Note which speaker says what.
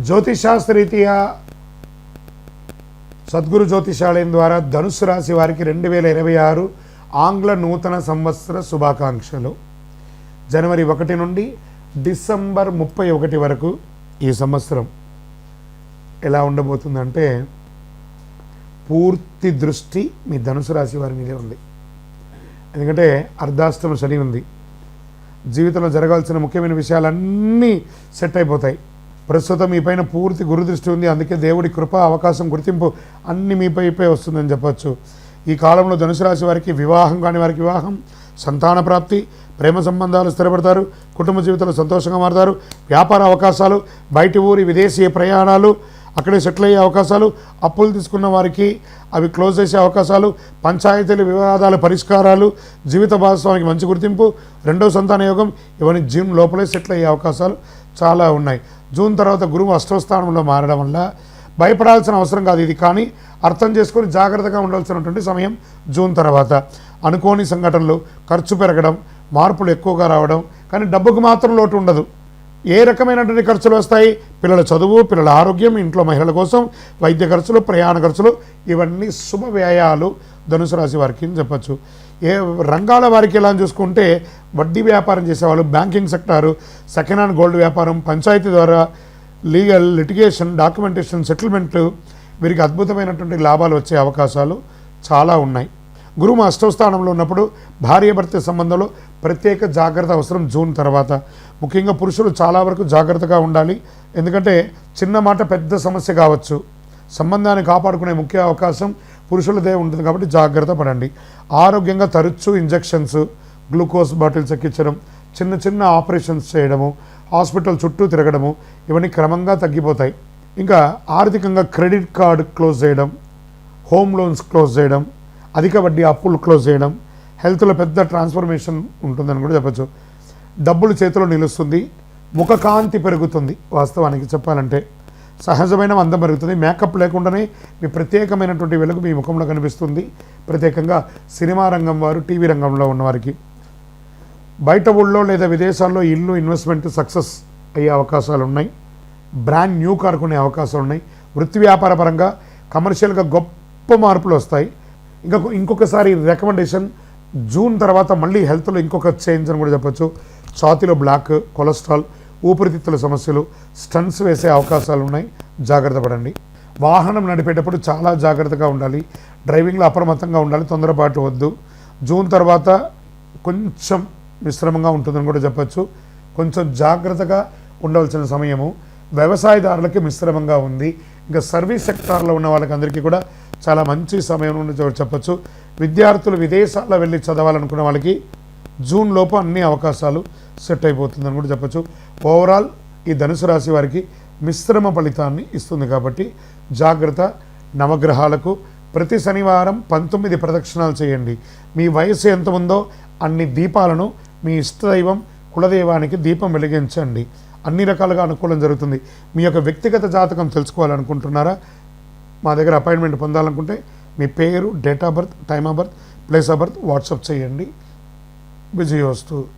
Speaker 1: జ్యోతిషాస్త్రరీత్యా సద్గురు జ్యోతిషాలయం ద్వారా ధనుసు రాశి వారికి 2026 ఆంగ్ల నూతన సంవత్సర శుభాకాంక్షలు. జనవరి 1 నుండి డిసెంబర్ 31 వరకు ఈ సంవత్సరం ఎలా ఉండబోతుందంటే పూర్తి దృష్టి మీ ధనుసు రాశి వారి మీదే ఉంది. ఎందుకంటే అర్ధాష్టమ శని ఉంది. జీవితంలో జరగాల్సిన ముఖ్యమైన విషయాలన్నీ సెట్ అయిపోతాయి. ప్రస్తుతం మీ పైన పూర్తి గురుదృష్టి ఉంది. అందుకే దేవుడి కృప, అవకాశం, గుర్తింపు అన్ని మీపై వస్తుందని చెప్పచ్చు. ఈ కాలంలో ధనుసు రాశి వారికి వివాహం కాని వారికి వివాహం, సంతాన ప్రాప్తి, ప్రేమ సంబంధాలు స్థిరపడతారు, కుటుంబ జీవితంలో సంతోషంగా మారుతారు, వ్యాపార అవకాశాలు, బయటి ఊరి విదేశీ ప్రయాణాలు, అక్కడే సెటిల్ అయ్యే అవకాశాలు, అప్పులు తీసుకున్న వారికి అవి క్లోజ్ చేసే అవకాశాలు, పంచాయతీల వివాదాల పరిష్కారాలు, జీవిత భాగస్వామికి మంచి గుర్తింపు, రెండో సంతాన యోగం, ఇవన్నీ జూన్ లోపలే సెటిల్ అయ్యే అవకాశాలు చాలా ఉన్నాయి. జూన్ తర్వాత గురువు అష్టమ స్థానంలో మారడం వల్ల భయపడాల్సిన అవసరం కాదు ఇది. కానీ అర్థం చేసుకొని జాగ్రత్తగా ఉండాల్సినటువంటి సమయం జూన్ తర్వాత. అనుకోని సంఘటనలు, ఖర్చు పెరగడం, మార్పులు ఎక్కువగా రావడం, కానీ డబ్బుకు మాత్రం లోటు ఉండదు. ఏ రకమైనటువంటి ఖర్చులు వస్తాయి? పిల్లల చదువు, పిల్లల ఆరోగ్యం, ఇంట్లో మహిళల కోసం వైద్య ఖర్చులు, ప్రయాణ ఖర్చులు, ఇవన్నీ శుభ వ్యయాలు ధనుసు రాశి వారికి అని చెప్పచ్చు. ఏ రంగాల వారికి ఎలా చూసుకుంటే వడ్డీ వ్యాపారం చేసేవాళ్ళు, banking sector, second hand gold వ్యాపారం, పంచాయతీ ద్వారా లీగల్, లిటిగేషన్, డాక్యుమెంటేషన్, సెటిల్మెంట్లు, వీరికి అద్భుతమైనటువంటి లాభాలు వచ్చే అవకాశాలు చాలా ఉన్నాయి. గురువు అష్టమ స్థానంలో ఉన్నప్పుడు భార్యాభర్త సంబంధంలో ప్రత్యేక జాగ్రత్త అవసరం జూన్ తర్వాత. ముఖ్యంగా పురుషులు చాలా వరకు జాగ్రత్తగా ఉండాలి. ఎందుకంటే చిన్న మాట పెద్ద సమస్య కావచ్చు. సంబంధాన్ని కాపాడుకునే ముఖ్య అవకాశం పురుషులదే ఉంటుంది కాబట్టి జాగ్రత్త పడండి. ఆరోగ్యంగా తరచూ ఇంజెక్షన్స్, గ్లూకోజ్ బాటిల్స్ ఎక్కించడం, చిన్న చిన్న ఆపరేషన్స్ చేయడము, హాస్పిటల్ చుట్టూ తిరగడము, ఇవన్నీ క్రమంగా తగ్గిపోతాయి. ఇంకా ఆర్థికంగా క్రెడిట్ కార్డు క్లోజ్ చేయడం, హోమ్ లోన్స్ క్లోజ్ చేయడం, అధిక వడ్డీ అప్పులు క్లోజ్ చేయడం, హెల్త్లో పెద్ద ట్రాన్స్ఫర్మేషన్ ఉంటుందని కూడా చెప్పచ్చు. డబ్బులు చేతిలో నిలుస్తుంది, ముఖకాంతి పెరుగుతుంది. వాస్తవానికి చెప్పాలంటే సహజమైన అందం పెరుగుతుంది. మేకప్ లేకుండానే మీ ప్రత్యేకమైనటువంటి వెలుగు మీ ముఖంలో కనిపిస్తుంది. ప్రత్యేకంగా సినిమా రంగం వారు, టీవీ రంగంలో ఉన్నవారికి బయట ఊళ్ళో లేదా విదేశాల్లో ఇల్లు ఇన్వెస్ట్మెంట్ సక్సెస్ అయ్యే అవకాశాలు ఉన్నాయి. బ్రాండ్ న్యూ కార్ కొనే అవకాశాలు ఉన్నాయి. వృత్తి వ్యాపార పరంగా కమర్షియల్గా గొప్ప మార్పులు వస్తాయి. ఇంకొకసారి రికమెండేషన్ జూన్ తర్వాత మళ్ళీ హెల్త్లో ఇంకొక చేంజ్ అని కూడా చెప్పచ్చు. ఛాతీలో బ్లాక్, కొలెస్ట్రాల్, ఊపిరితిత్తుల సమస్యలు, స్టంట్స్ వేసే అవకాశాలు ఉన్నాయి. జాగ్రత్త పడండి. వాహనం నడిపేటప్పుడు చాలా జాగ్రత్తగా ఉండాలి. డ్రైవింగ్లో అప్రమత్తంగా ఉండాలి. తొందరపాటు వద్దు. జూన్ తర్వాత కొంచెం మిశ్రమంగా ఉంటుందని కూడా చెప్పచ్చు. కొంచెం జాగ్రత్తగా ఉండవలసిన సమయము. వ్యవసాయదారులకి మిశ్రమంగా ఉంది. ఇంకా సర్వీస్ సెక్టార్లో ఉన్న వాళ్ళకి అందరికీ కూడా చాలా మంచి సమయం అని చెప్పచ్చు. విద్యార్థులు విదేశాల్లో వెళ్ళి చదవాలనుకున్న వాళ్ళకి జూన్ లోపు అన్ని అవకాశాలు సెట్ అయిపోతుందని కూడా చెప్పచ్చు. ఓవరాల్ ఈ ధనుసు రాశి వారికి మిశ్రమ ఫలితాన్ని ఇస్తుంది కాబట్టి జాగ్రత్త. నవగ్రహాలకు ప్రతి శనివారం 19 ప్రదక్షిణాలు చేయండి. మీ వయసు ఎంత ఉందో అన్ని దీపాలను మీ ఇష్టదైవం, కులదైవానికి దీపం వెలిగించండి. అన్ని రకాలుగా అనుకూలం జరుగుతుంది. మీ యొక్క వ్యక్తిగత జాతకం తెలుసుకోవాలనుకుంటున్నారా? మా దగ్గర అపాయింట్మెంట్ పొందాలనుకుంటే మీ పేరు, date of birth, time of birth, place of birth WhatsApp చేయండి. విజయోస్తు.